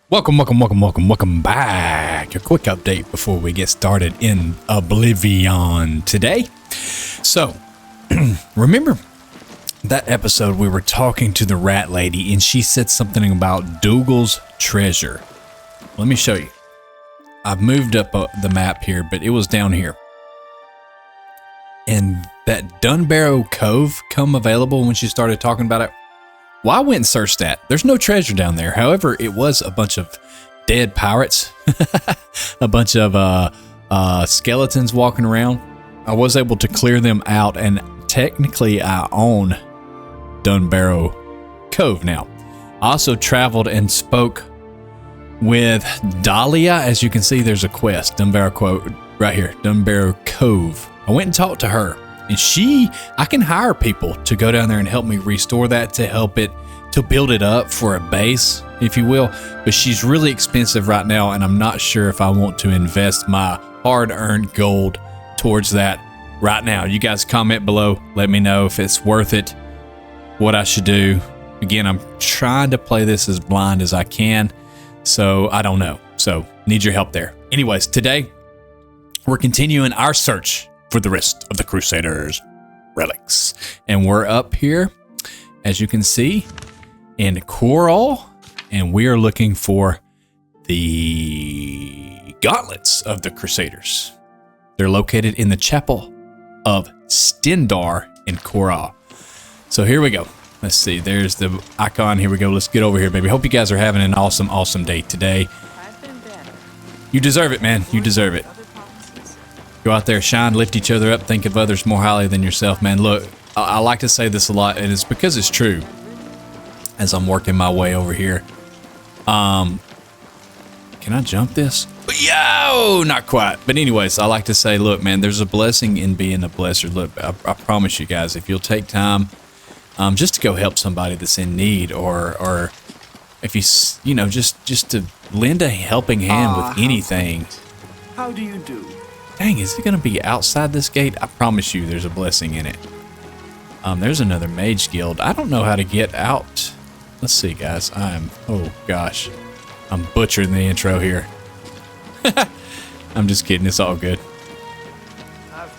Welcome back. A quick update before we get started in Oblivion today. So, remember that episode we were talking to the rat lady and she said something about Dougal's treasure. Let me show you. I've moved up the map here, but it was down here. And that Dunbarrow Cove come available when she started talking about it. Well, I went and searched that. There's no treasure down there. However, it was a bunch of dead pirates, a bunch of skeletons walking around. I was able to clear them out, and technically I own Dunbarrow Cove now. I also traveled and spoke with Dahlia. As you can see, there's a quest, Dunbarrow quote right here, Dunbarrow Cove. I went and talked to her. And I can hire people to go down there and help me restore that, to build it up for a base, if you will. But she's really expensive right now, and I'm not sure if I want to invest my hard-earned gold towards that right now. You guys comment below. Let me know if it's worth it, what I should do. Again, I'm trying to play this as blind as I can, so I don't know. So, need your help there. Anyways, today, we're continuing our search for the rest of the Crusaders' relics. And we're up here, as you can see, in Coral, and we are looking for the gauntlets of the Crusaders. They're located in the chapel of Stendarr in Coral. So here we go. Let's see, there's the icon. Here we go. Let's get over here, baby. Hope you guys are having an awesome day today. You deserve it, man. You deserve it. Go out there, shine, lift each other up, think of others more highly than yourself, man. Look, I like to say this a lot, and it's because it's true. As I'm working my way over here. Can I jump this? Yo, not quite. But anyways, I like to say, look, man, there's a blessing in being a blesser. Look, I promise you guys, if you'll take time just to go help somebody that's in need, or if you know, just to lend a helping hand with anything. How do you do? Dang, is it going to be outside this gate? I promise you there's a blessing in it. There's another mage guild. I don't know how to get out. Let's see, guys. Oh, gosh. I'm butchering the intro here. I'm just kidding. It's all good. I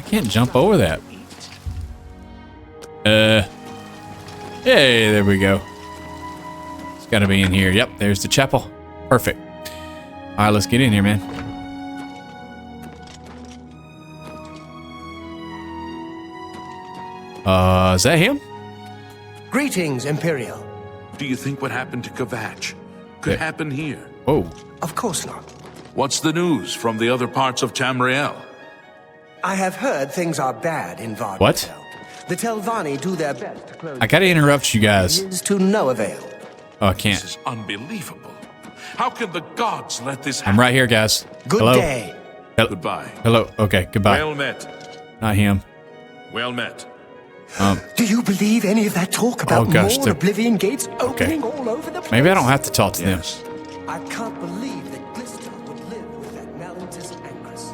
can't jump over that. Hey, there we go. It's got to be in here. Yep, there's the chapel. Perfect. All right, let's get in here, man. Is that him? Greetings, Imperial. Do you think what happened to Kvatch could happen here? Oh. Of course not. What's the news from the other parts of Tamriel? I have heard things are bad in Varnfell. What? The Telvanni do their best to close. I gotta interrupt you guys. Is to no avail. Oh, I can't. This is unbelievable. How can the gods let this happen? I'm right here, guys. Good Hello? day. Goodbye. Hello. Okay, goodbye. Well met. Not him. Well met. Do you believe any of that talk about more they're- Oblivion gates opening all over the place? Maybe I don't have to talk to them. I can't believe that Glister would live with that Malentis Angress.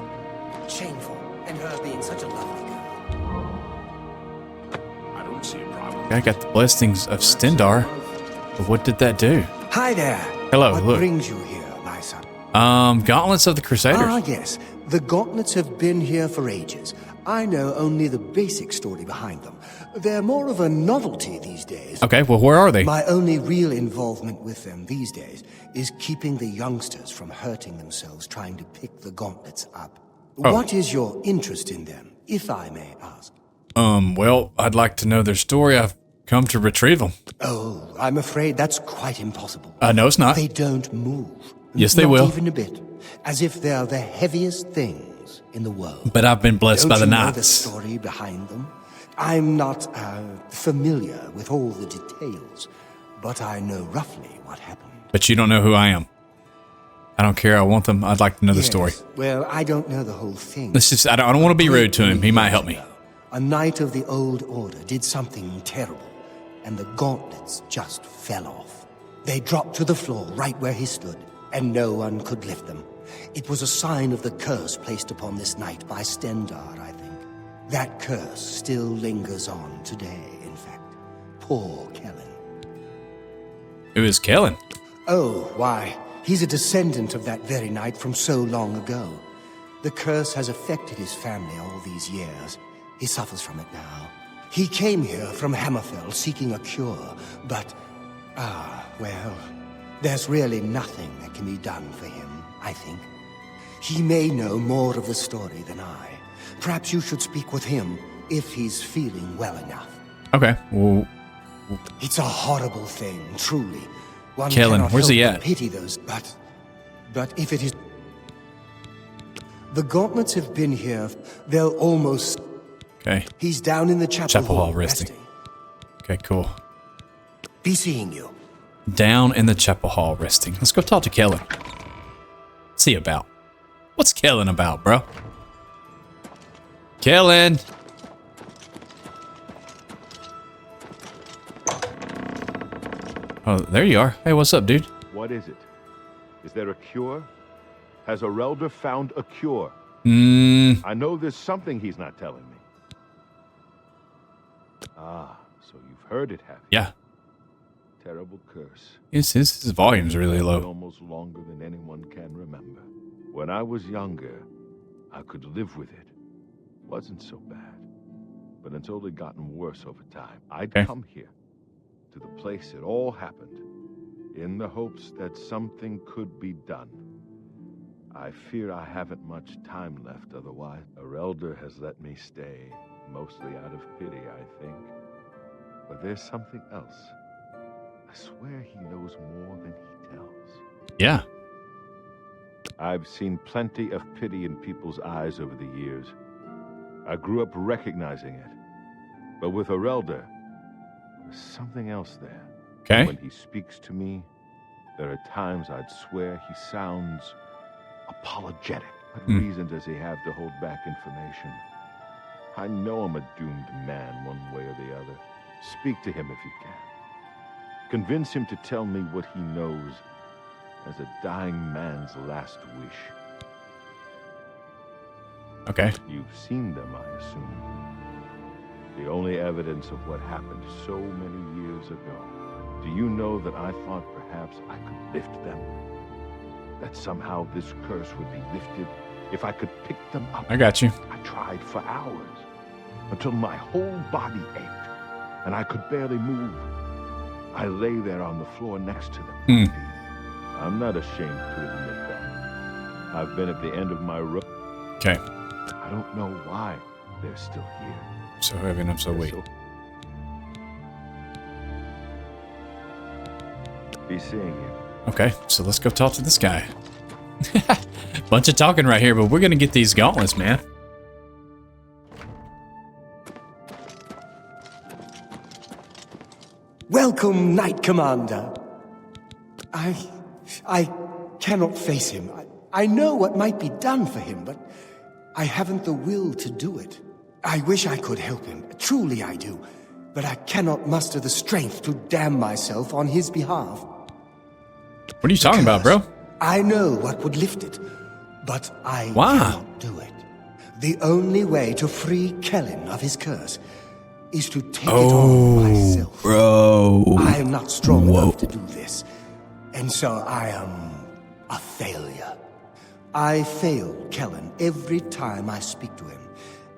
Shameful, and her being such a lovely girl. I don't see a problem. I got the blessings of Stendarr. But what did that do? Hi there. Hello, What look. brings you here, my son? Gauntlets of the Crusaders. Ah, yes. The gauntlets have been here for ages. I know only the basic story behind them. They're more of a novelty these days. Okay, well, where are they? My only real involvement with them these days is keeping the youngsters from hurting themselves trying to pick the gauntlets up. Oh. What is your interest in them, if I may ask? Well, I'd like to know their story. I've come to retrieve them. Oh, I'm afraid that's quite impossible. No, it's not. They don't move. Yes, they Not will. even a bit. As if they're the heaviest things in the world. But I've been blessed by the Don't you know the knights. story behind them? I'm not familiar with all the details, but I know roughly what happened. But you don't know who I am. I don't care. I want them. I'd like to know the story. Well, I don't know the whole thing. Let's just. I don't want to be rude to him. He might help me. A knight of the old order did something terrible, and the gauntlets just fell off. They dropped to the floor right where he stood, and no one could lift them. It was a sign of the curse placed upon this knight by Stendarr, I think. That curse still lingers on today, in fact. Poor Kellen. Who is Kellen? Oh, why, he's a descendant of that very night from so long ago. The curse has affected his family all these years. He suffers from it now. He came here from Hammerfell seeking a cure, but, well, there's really nothing that can be done for him, I think. He may know more of the story than I. Perhaps you should speak with him if he's feeling well enough. Okay, well... It's a horrible thing, truly. One Kellen, cannot where's he help at? but pity those, but if it is... The gauntlets have been here. They'll almost... Okay. He's down in the chapel hall resting. Okay, cool. Be seeing you. Down in the chapel hall resting. Let's go talk to Kellen. What's he about? What's Kellen about, bro? Kellen! Oh, there you are. Hey, what's up, dude? What is it? Is there a cure? Has Erelder found a cure? I know there's something he's not telling me. Ah, so you've heard it, have you? Yeah. Terrible curse. His volume's really low. Almost longer than anyone can remember. When I was younger, I could live with it. Wasn't so bad. But it's only gotten worse over time. I'd come here, to the place it all happened, in the hopes that something could be done. I fear I haven't much time left otherwise. Erelder has let me stay, mostly out of pity, I think. But there's something else. I swear he knows more than he tells. Yeah. I've seen plenty of pity in people's eyes over the years. I grew up recognizing it. But with Erelder, there's something else there. Okay. When he speaks to me, there are times I'd swear he sounds apologetic. What reason does he have to hold back information? I know I'm a doomed man one way or the other. Speak to him if you can. Convince him to tell me what he knows as a dying man's last wish. Okay. You've seen them, I assume. The only evidence of what happened so many years ago. Do you know that I thought perhaps I could lift them? That somehow this curse would be lifted if I could pick them up? I got you. I tried for hours, until my whole body ached, and I could barely move. I lay there on the floor next to them. I'm not ashamed to admit that. I've been at the end of my rope. Okay. I don't know why they're still here. So heavy and I'm so weak. Be seeing you. Okay, so let's go talk to this guy. Bunch of talking right here, but we're gonna get these gauntlets, man. Welcome, Knight Commander. I cannot face him. I know what might be done for him, but I haven't the will to do it. I wish I could help him. Truly I do. But I cannot muster the strength to damn myself on his behalf. What are you talking about, bro? I know what would lift it, but I cannot do it. The only way to free Kellen of his curse is to take it on myself. Bro. I am not strong enough to do this, and so I am a failure. I fail Kellen every time I speak to him,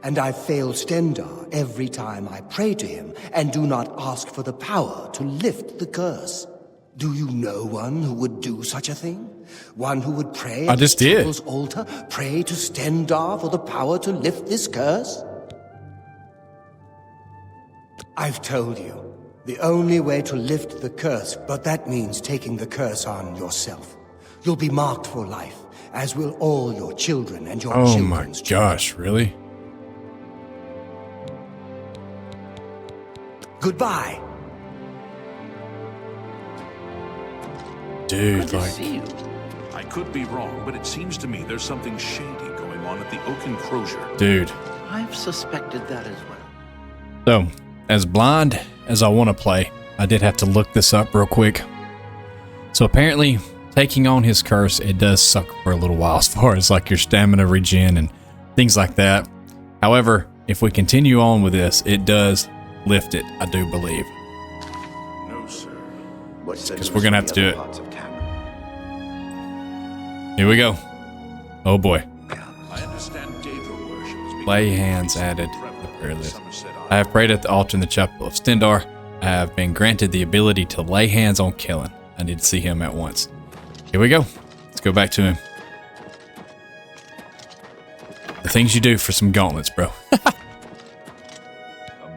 and I fail Stendarr every time I pray to him and do not ask for the power to lift the curse. Do you know one who would do such a thing? One who would pray I just did. Temple's altar, pray to Stendarr for the power to lift this curse? I've told you, the only way to lift the curse, but that means taking the curse on yourself. You'll be marked for life, as will all your children and your Oh my children's children. gosh, really? Goodbye. Dude, like... I could be wrong, but it seems to me there's something shady going on at the Oak Enclosure. Dude. I've suspected that as well. So, as blind as I want to play, I did have to look this up real quick. So apparently, taking on his curse, it does suck for a little while as far as like your stamina regen and things like that. However, if we continue on with this, it does lift it, I do believe. No, sir. Because we're gonna have to do it. Here we go. Oh boy. I understand Daedra worship is being Lay hands added to the prayer list. I have prayed at the altar in the chapel of Stendarr. I have been granted the ability to lay hands on Kellen. I need to see him at once. Here we go. Let's go back to him. The things you do for some gauntlets, bro. Come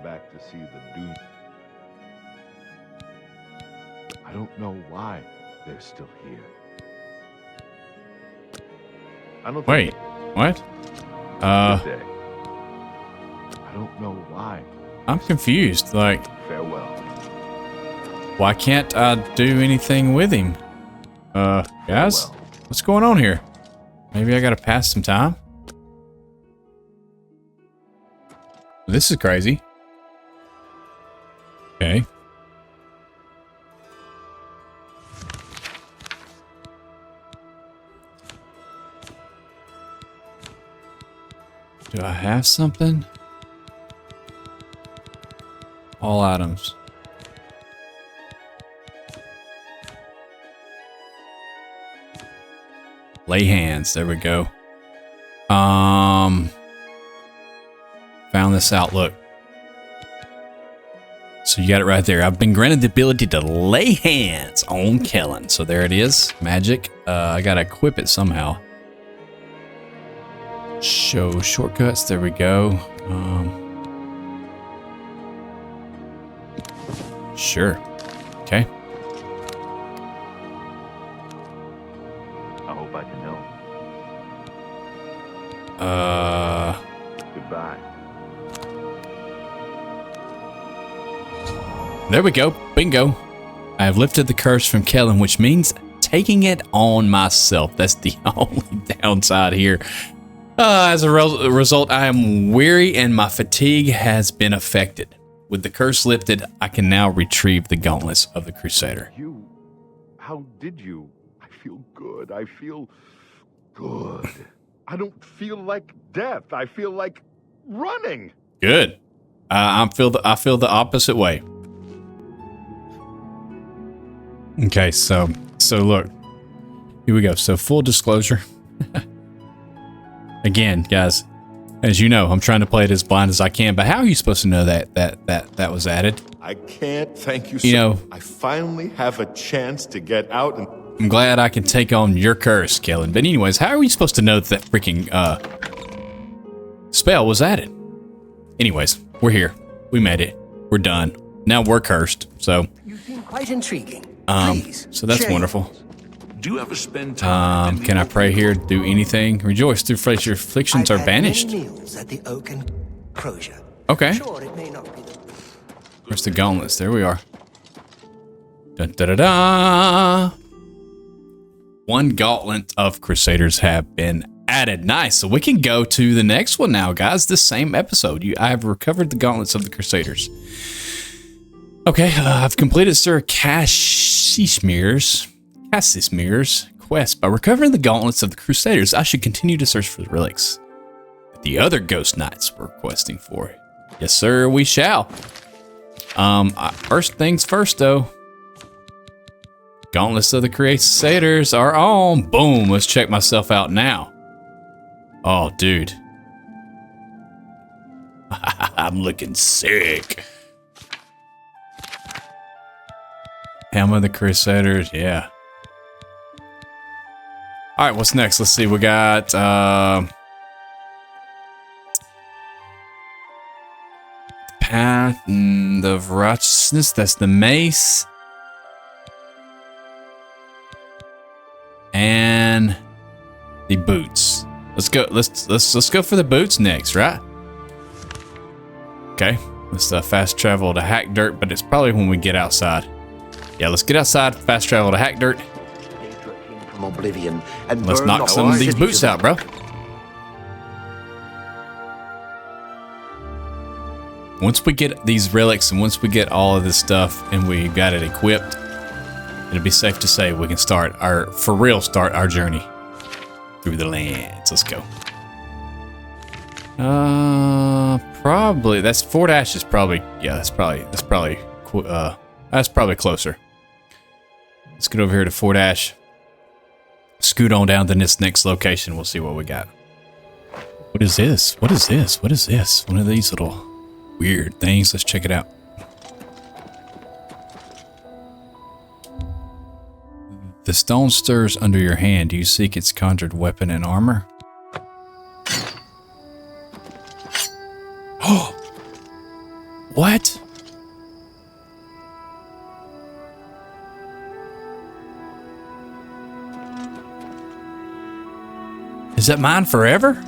back to see the doom. I don't know why they're still here. I don't Wait, what? I don't know why. I'm confused. Like, Farewell. why can't I do anything with him? Guys, what's going on here? Maybe I gotta pass some time? This is crazy. Okay. Do I have something? All items. Lay hands. There we go. Found this out. Look. So you got it right there. I've been granted the ability to lay hands on Kellen. So there it is. Magic. I gotta equip it somehow. Show shortcuts. There we go. Sure. Okay. I hope I can help. Goodbye. There we go. Bingo. I have lifted the curse from Kellen, which means taking it on myself. That's the only downside here. As a result, I am weary and my fatigue has been affected. With the curse lifted, I can now retrieve the gauntlets of the Crusader. How did you? I feel good. I feel good. I don't feel like death. I feel like running. Good. I feel the opposite way. Okay, so look. Here we go. So full disclosure. Again, guys, as you know, I'm trying to play it as blind as I can, but how are you supposed to know that was added? I can't thank you, You know, I finally have a chance to get out and... I'm glad I can take on your curse, Kellen. But anyways, how are we supposed to know that freaking spell was added? Anyways, we're here. We made it. We're done. Now we're cursed. So, You seem quite intriguing. Please, so that's share wonderful. Do you ever spend time? Can I pray here? Do anything? Rejoice through faith. Your afflictions are I've had many banished. meals at the Oak and Crozier. Okay. Sure, it may not be the... Where's the gauntlets? There we are. Dun, da, da, da. One gauntlet of Crusaders have been added. Nice. So we can go to the next one now, guys. This same episode. I have recovered the gauntlets of the Crusaders. Okay, I've completed Sir Cassimir's quest. By recovering the gauntlets of the Crusaders, I should continue to search for the relics that the other ghost knights were questing for. Yes, sir, we shall. First things first, though. Gauntlets of the Crusaders are on. Boom, let's check myself out now. Oh, dude. I'm looking sick. Helm of the Crusaders, yeah. All right, what's next? Let's see. We got Path of Righteousness. That's the mace, and the boots. Let's go. Let's go for the boots next, right? Okay. Let's fast travel to Hack Dirt, but it's probably when we get outside. Yeah, let's get outside. Fast travel to Hack Dirt. From Oblivion and Let's burn knock all some of these cities boots of out, bro. Once we get these relics and once we get all of this stuff and we got it equipped, it'll be safe to say we can start our journey through the lands. Let's go. Probably that's Fort Ash is probably, yeah, that's probably closer. Let's get over here to Fort Ash. Scoot on down to this next location. We'll see what we got. What is this? What is this? What is this? One of these little weird things. Let's check it out. The stone stirs under your hand. Do you seek its conjured weapon and armor? Oh! What? Is that mine forever?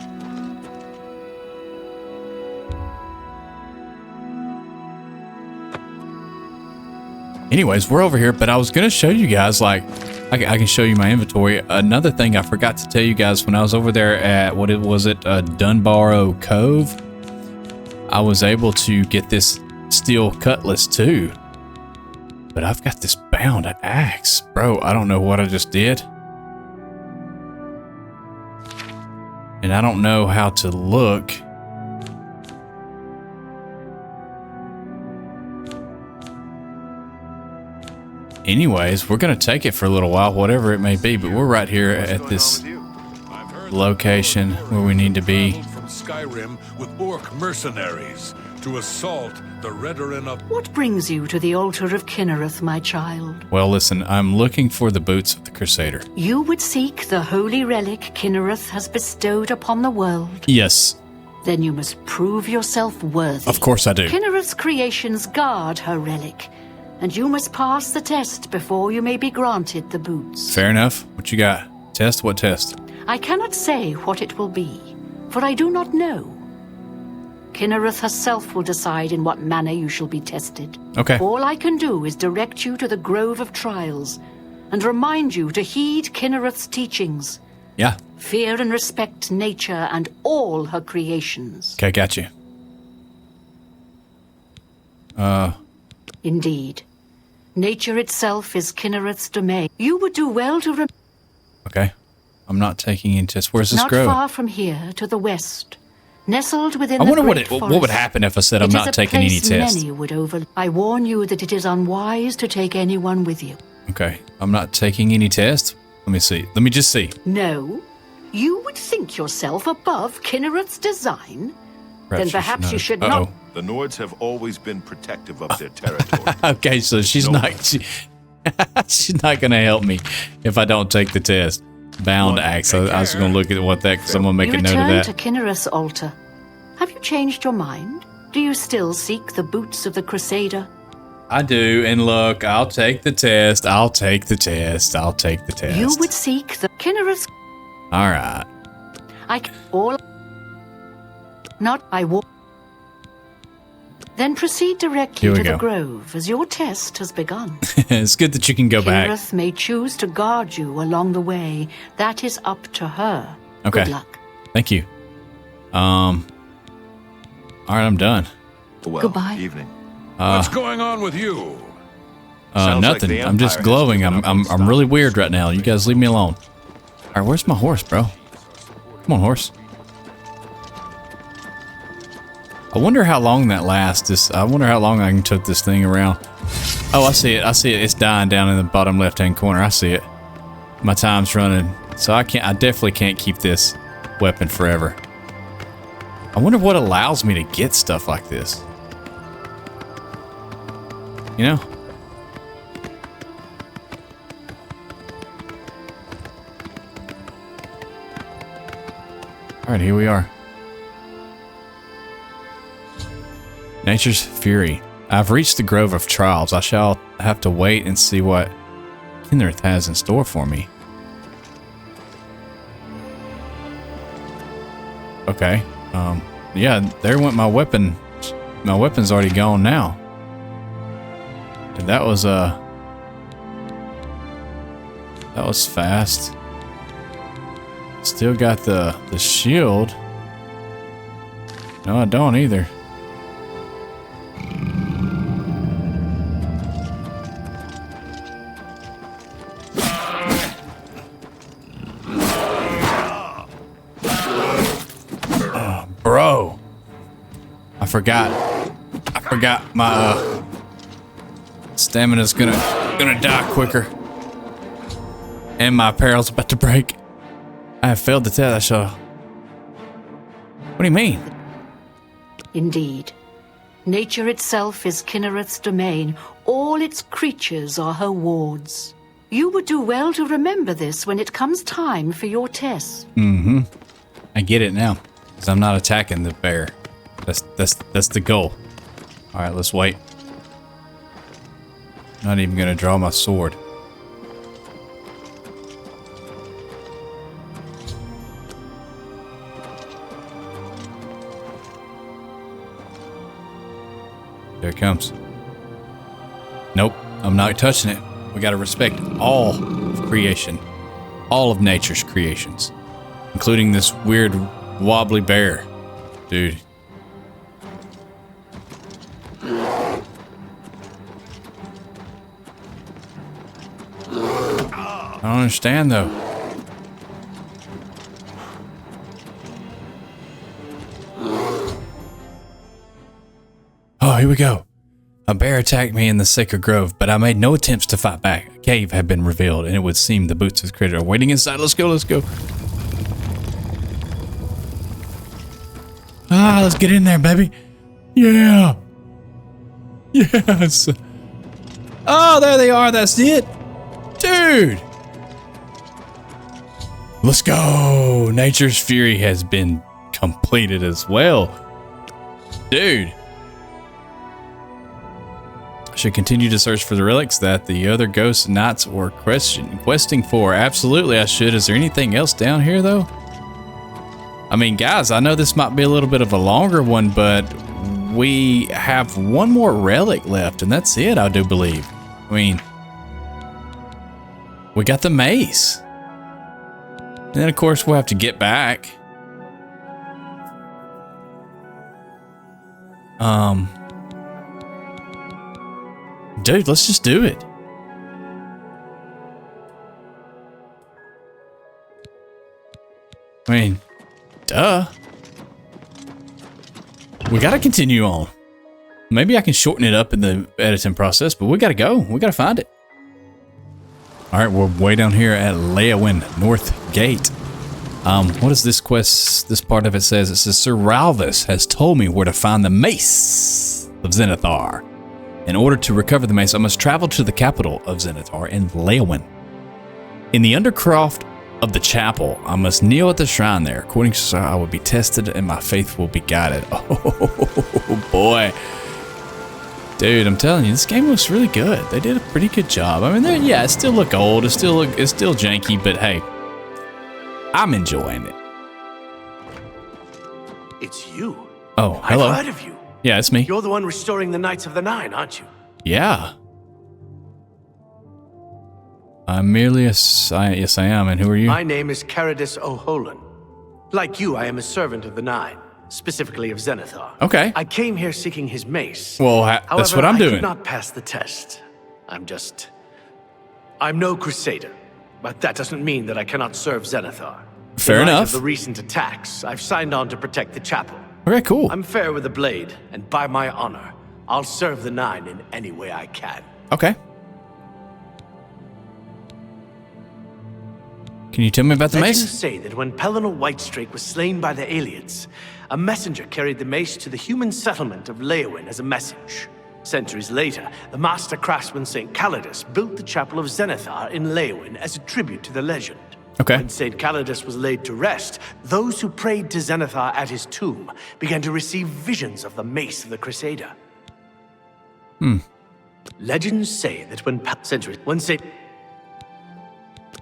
Anyways, we're over here, but I was going to show you guys, like, I can show you my inventory. Another thing I forgot to tell you guys, when I was over there at, Dunbarrow Cove, I was able to get this steel cutlass too. But I've got this bound axe. Bro, I don't know what I just did. And I don't know how to look. Anyways, we're going to take it for a little while, whatever it may be. But we're right here at this location where we need to be. From Skyrim with orc mercenaries to assault the Redoran of... What brings you to the altar of Kinnereth, my child? Well, listen, I'm looking for the boots of the Crusader. You would seek the holy relic Kinnereth has bestowed upon the world? Yes. Then you must prove yourself worthy. Of course I do. Kinnereth's creations guard her relic, and you must pass the test before you may be granted the boots. Fair enough. What you got? Test? What test? I cannot say what it will be, for I do not know. Kinnereth herself will decide in what manner you shall be tested. Okay. All I can do is direct you to the Grove of Trials and remind you to heed Kinnereth's teachings. Yeah. Fear and respect nature and all her creations. Okay, got you. Indeed. Nature itself is Kinnereth's domain. You would do well to Okay. I'm not taking any tests. Where's this Not grove? far from here, to the west. Nestled within I the wonder what great what would forest. happen if I said I'm It is not a taking any place tests. many would I warn you that it is unwise to take anyone with you. Okay. I'm not taking any tests. Let me see. Let me just see. No? You would think yourself above Kinnereth's design? Then perhaps you should not. Uh-oh. The Nords have always been protective of their territory. Okay, so she's she's not gonna help me if I don't take the test. Bound axe. I was gonna look at what that, because I'm gonna make You a note of return that. to Kinnereth's altar. Have you changed your mind? Do you still seek the boots of the Crusader? I do, and look, I'll take the test. I'll take the test. I'll take the test. You would seek the Kinnereth's... All right. I will. Then proceed directly Here we to the go. grove, as your test has begun. It's good that you can go back. Kinnereth may choose to guard you along the way. That is up to her. Okay. Good luck. Thank you. All right, I'm done. Well, Goodbye. Evening. What's going on with you? Sounds like Nothing. the I'm just Empire has glowing. given I'm up on I'm really stopping weird right now. You guys leave me alone. All right, where's my horse, bro? Come on, horse. I wonder how long that lasts. I wonder how long I can tote this thing around. Oh, I see it. I see it. It's dying down in the bottom left-hand corner. I see it. My time's running, so I definitely can't keep this weapon forever. I wonder what allows me to get stuff like this. You know? All right, here we are. Nature's Fury. I've reached the Grove of Trials. I shall have to wait and see what Kinnereth has in store for me. Okay. Yeah, there went my weapon. My weapon's already gone now. And that was fast. Still got the shield. No, I don't either. Bro, I forgot my stamina's gonna die quicker. And my apparel's about to break. I have failed to tell, I shall. What do you mean? Indeed. Nature itself is Kinnereth's domain. All its creatures are her wards. You would do well to remember this when it comes time for your test. Mm-hmm. I get it now. Because I'm not attacking the bear. That's the goal. Alright, let's wait. Not even gonna draw my sword. There it comes. Nope, I'm not touching it. We gotta respect all of creation. All of nature's creations. Including this weird wobbly bear. Dude. I don't understand though. Oh, here we go. A bear attacked me in the sacred grove, but I made no attempts to fight back. A cave had been revealed, and it would seem the boots of the critter are waiting inside. Let's go, let's go. Ah, let's get in there, baby. Yeah. Yes. Oh, there they are. That's it. Dude. Let's go. Nature's Fury has been completed as well. Dude. I should continue to search for the relics that the other ghost knights were questing for. Absolutely, I should. Is there anything else down here, though? I mean, guys, I know this might be a little bit of a longer one, but we have one more relic left, and that's it, I do believe. I mean, we got the mace. And then, of course, we'll have to get back. Dude, let's just do it. I mean, duh. We gotta continue on. Maybe I can shorten it up in the editing process, but we gotta go. We gotta find it. All right, we're way down here at Leowin North Gate. What is this quest? This part of it says, Sir Ralvis has told me where to find the Mace of Zenithar. In order to recover the mace, I must travel to the capital of Zenithar in Leowin. In the undercroft of the chapel, I must kneel at the shrine there. According to Sir, I will be tested and my faith will be guided. Oh boy. Dude, I'm telling you, this game looks really good. They did a pretty good job. I mean, yeah, it still look old. It's still janky, but hey, I'm enjoying it. It's you. Oh, hello. I've heard of you. Yeah, it's me. You're the one restoring the Knights of the Nine, aren't you? Yeah. I'm merely a... yes, I am. And who are you? My name is Caradus O'Holan. Like you, I am a servant of the Nine, specifically of Zenithar. Okay. I came here seeking his mace. Well, that's However, what I'm doing. I did not pass the test. I'm no crusader, but that doesn't mean that I cannot serve Zenithar. Fair In light enough. of the recent attacks, I've signed on to protect the chapel. Okay, cool. I'm fair with the blade, and by my honor, I'll serve the Nine in any way I can. Okay. Can you tell me about the Legends mace? say that when Pellinor Whitestrake was slain by the Aliens, a messenger carried the mace to the human settlement of Leowin as a message. Centuries later, the master craftsman St. Calidus built the Chapel of Zenithar in Leowin as a tribute to the legend. Okay. When St. Calidus was laid to rest, those who prayed to Zenithar at his tomb began to receive visions of the mace of the Crusader. Legends say that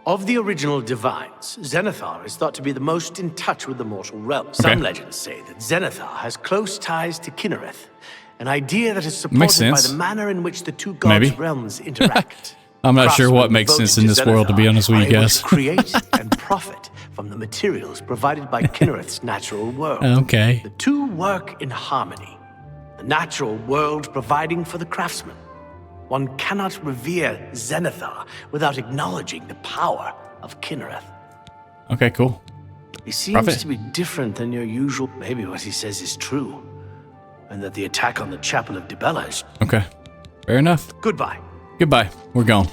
of the original divines, Zenithar is thought to be the most in touch with the mortal realm. Some legends say that Zenithar has close ties to Kinnereth, an idea that is supported by the manner in which the two gods' realms interact. I'm not sure what makes sense in this world, to be honest with you guys. Create and profit from the materials provided by Kinnereth's natural world. Okay. The two work in harmony. The natural world providing for the craftsman. One cannot revere Zenithar without acknowledging the power of Kinnereth. Okay, cool. He seems to be different than your usual. Maybe what he says is true. And that the attack on the Chapel of Dibella is... Okay. Fair enough. Goodbye. Goodbye. We're gone.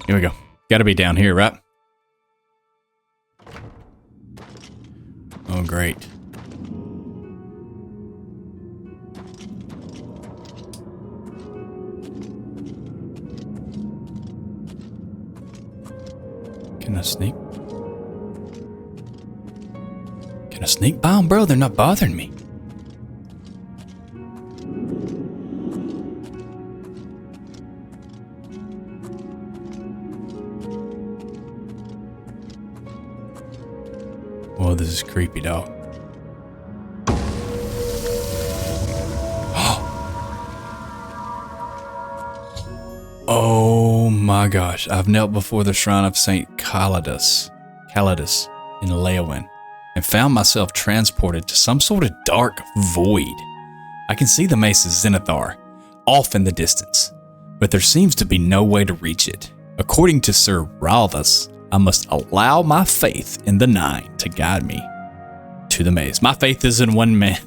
Here we go. Gotta be down here, right? Oh, great. Can I sneak? Can I sneak by them, bro? They're not bothering me. Whoa, this is creepy, dog. Oh my gosh. I've knelt before the shrine of St. Calidus in Leyawiin and found myself transported to some sort of dark void. I can see the mace of Zenithar off in the distance, but there seems to be no way to reach it. According to Sir Ralthus, I must allow my faith in the Nine to guide me to the maze. My faith is in one man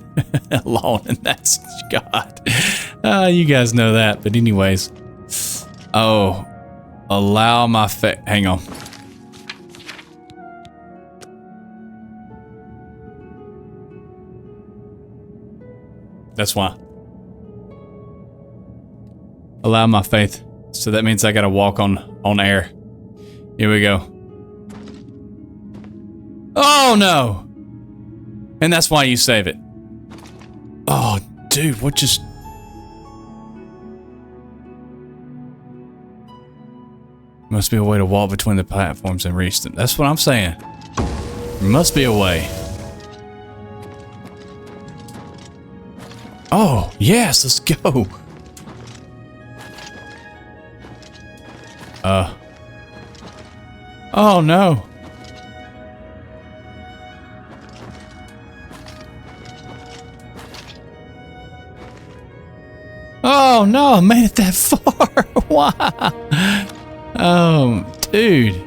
alone, and that's God. You guys know that, but anyways. Oh, allow my faith. Hang on. That's why. Allow my faith. So that means I gotta walk on air. Here we go. Oh no! And that's why you save it. Oh, dude, what just... Must be a way to walk between the platforms and reach them. That's what I'm saying. There must be a way. Oh, yes, let's go. Oh no. Oh no, I made it that far. Why? Oh, dude.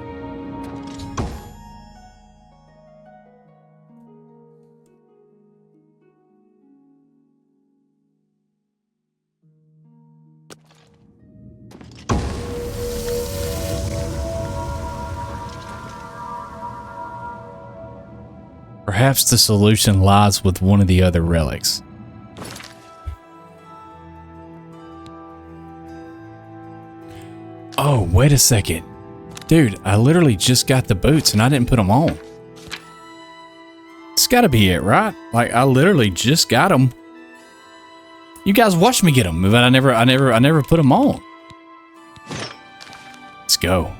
Perhaps the solution lies with one of the other relics. Oh, wait a second. Dude, I literally just got the boots and I didn't put them on. It's gotta be it, right? Like, I literally just got them. You guys watched me get them, but I never put them on. Let's go.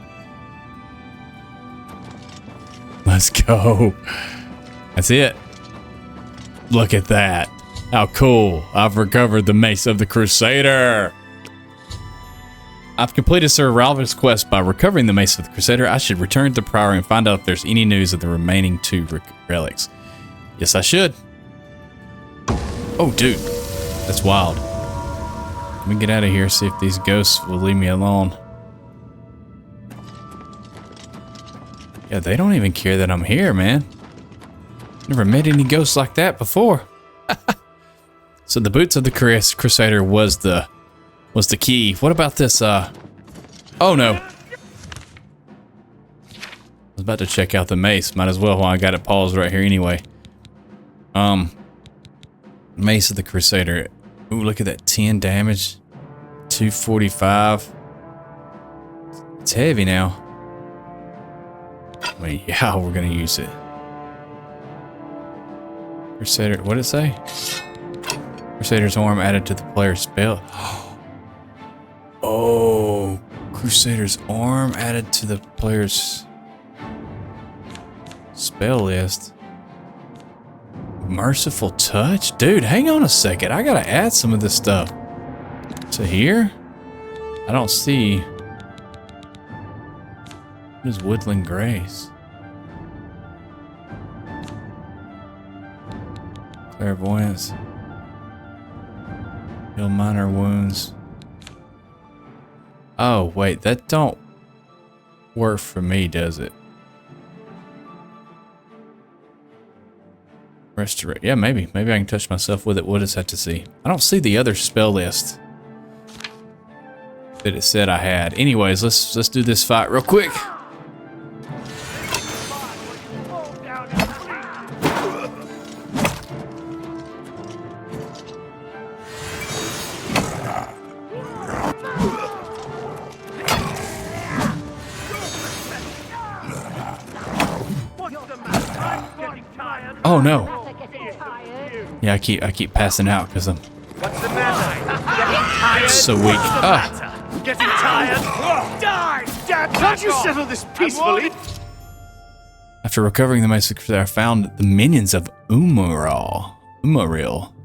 Let's go. That's it. Look at that. How cool. I've recovered the Mace of the Crusader. I've completed Sir Ralph's quest by recovering the Mace of the Crusader. I should return to the Priory and find out if there's any news of the remaining 2 relics. Yes, I should. Oh, dude. That's wild. Let me get out of here, see if these ghosts will leave me alone. Yeah, they don't even care that I'm here, man. Never met any ghosts like that before. So the boots of the Crusader was the key. What about this? Oh no. I was about to check out the mace. Might as well while I got it paused right here anyway. Mace of the Crusader. Ooh, look at that. 10 damage. 245. It's heavy now. Wait, yeah, we're gonna use it. Crusader, what did it say? Crusader's arm added to the player's spell. Oh, Crusader's arm added to the player's spell list. Merciful touch? Dude, hang on a second. I gotta add some of this stuff. To here? I don't see. What is Woodland Grace? Clairvoyance. Heal minor wounds. Oh, wait, that don't work for me, does it? Restore. Yeah, maybe. Maybe I can touch myself with it. What does that to see? I don't see the other spell list that it said I had. Anyways, let's do this fight real quick. Oh no. Yeah, I keep passing out because I'm so weak. Ah. Getting tired? Die! Can't you settle this peacefully? After recovering the massacre, I found the minions of Umaril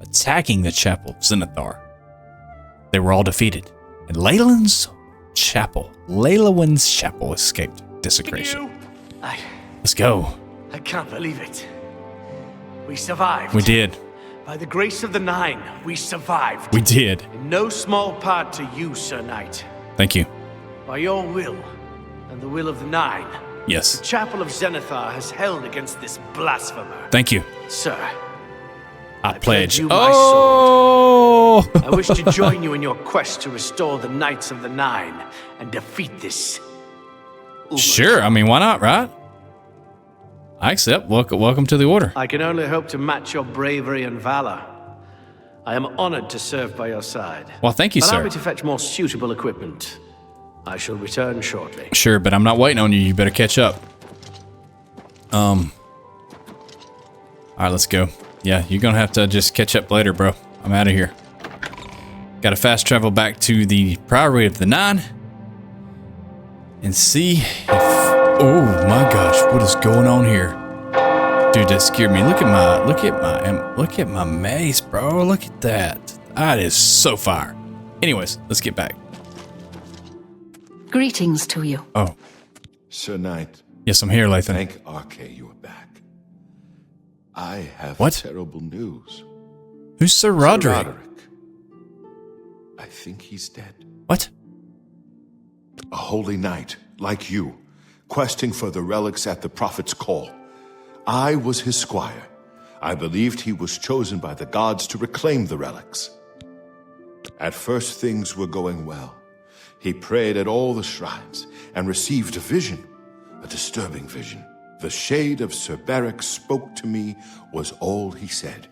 attacking the chapel of Zenithar. They were all defeated, and Leylwyn's chapel escaped desecration. Let's go. I can't believe it. We survived. We did. By the grace of the Nine, we survived. We did. In no small part to you, Sir Knight. Thank you. By your will, and the will of the Nine, Yes. the Chapel of Zenithar has held against this blasphemer. Thank you. Sir, I pledge. you my Oh! I wish to join you in your quest to restore the Knights of the Nine and defeat this. Sure. I mean, why not, right? I accept. Welcome to the order. I can only hope to match your bravery and valor. I am honored to serve by your side. Well, thank you, Allow sir. me to fetch more suitable equipment. I shall return shortly. Sure, but I'm not waiting on you. You better catch up. All right, let's go. Yeah, you're gonna have to just catch up later, bro. I'm out of here. Got to fast travel back to the Priory of the Nine and see if. Oh my gosh, what is going on here, dude? That scared me. Look at my mace, bro. Look at that. That is so fire. Anyways, let's get back. Greetings to you. Oh, Sir Knight, yes, I'm here, Lathan. thank Arche you are back. I have What? terrible news. Who's Sir Sir Roderick? I think he's dead. What? A holy knight, like you, questing for the relics at the Prophet's call. I was his squire. I believed he was chosen by the gods to reclaim the relics. At first things were going well. He prayed at all the shrines and received a vision, a disturbing vision. The shade of Sir Beric spoke to me was all he said.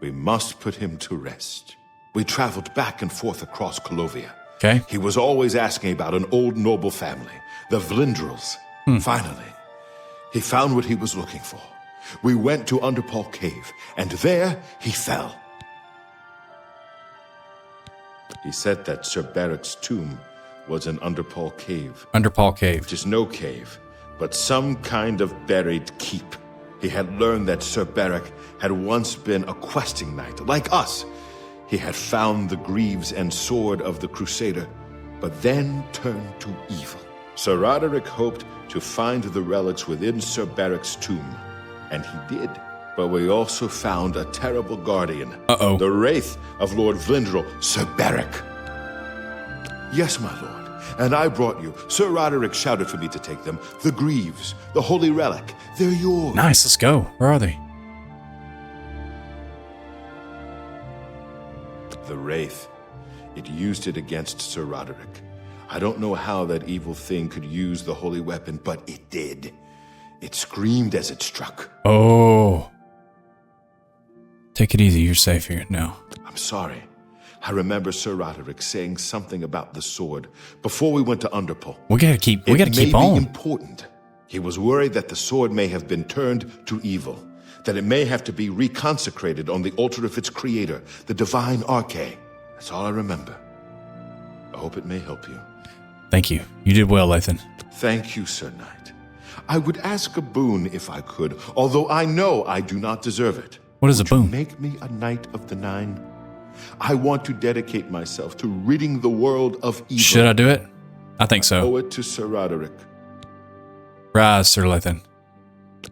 We must put him to rest. We traveled back and forth across Colovia. Okay. He was always asking about an old noble family, the Vlindrels. Finally, he found what he was looking for. We went to Underpaw Cave, and there he fell. He said that Sir Beric's tomb was in Underpaw Cave, Underpaw Cave. which is no cave, but some kind of buried keep. He had learned that Sir Beric had once been a questing knight, like us. He had found the greaves and sword of the Crusader, but then turned to evil. Sir Roderick hoped to find the relics within Sir Beric's tomb, and he did. But we also found a terrible guardian. Uh-oh. The wraith of Lord Vlindrel, Sir Beric. Yes, my lord, and I brought you. Sir Roderick shouted for me to take them. The greaves, the holy relic, they're yours. Nice, let's go. Where are they? The wraith. It used it against Sir Roderick. I don't know how that evil thing could use the holy weapon, but it did. It screamed as it struck. Oh. Take it easy, you're safe here now. I'm sorry. I remember Sir Roderick saying something about the sword before we went to Underpaw. We gotta keep It may be on. important. He was worried that the sword may have been turned to evil, that it may have to be reconsecrated on the altar of its creator, the divine Arche. That's all I remember. I hope it may help you. Thank you. You did well, Lathan. Thank you, Sir Knight. I would ask a boon if I could, although I know I do not deserve it. What is a Would you boon? make me a Knight of the Nine? I want to dedicate myself to ridding the world of evil. Should I do it? I think so. Owe it to Sir Roderick. Rise, Sir Lathan.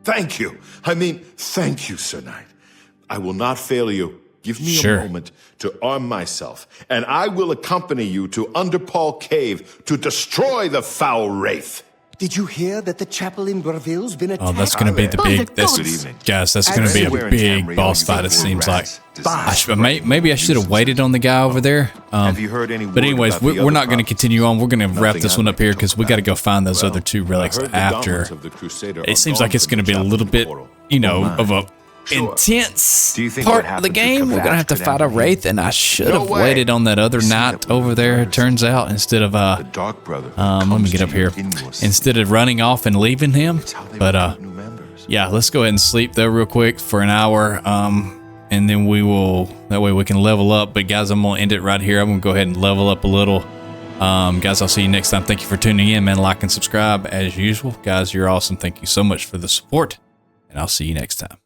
Thank you. Thank you, Sir Knight. I will not fail you. Give me Sure. a moment to arm myself, and I will accompany you to Underpaw Cave to destroy the foul wraith. Did you hear that the chapel in Breville's been attacked? Oh, that's going to be the big. That's, guys, that's going to be a big boss fight. It seems like. Maybe I should have waited on the guy over there. Have you heard any But anyways, we're not going to continue on. We're going to wrap this one up here because we got to go find those other 2 relics after. It seems like it's going to be a little bit, you know, of a intense part of the game. We're going to have to fight a wraith, and I should have waited on that other knight over there. It turns out instead of let me get up here. Instead of running off and leaving him, but yeah, let's go ahead and sleep though real quick for an hour. And then we will, that way we can level up. But guys, I'm going to end it right here. I'm going to go ahead and level up a little. Guys, I'll see you next time. Thank you for tuning in, man. Like and subscribe as usual. Guys, you're awesome. Thank you so much for the support. And I'll see you next time.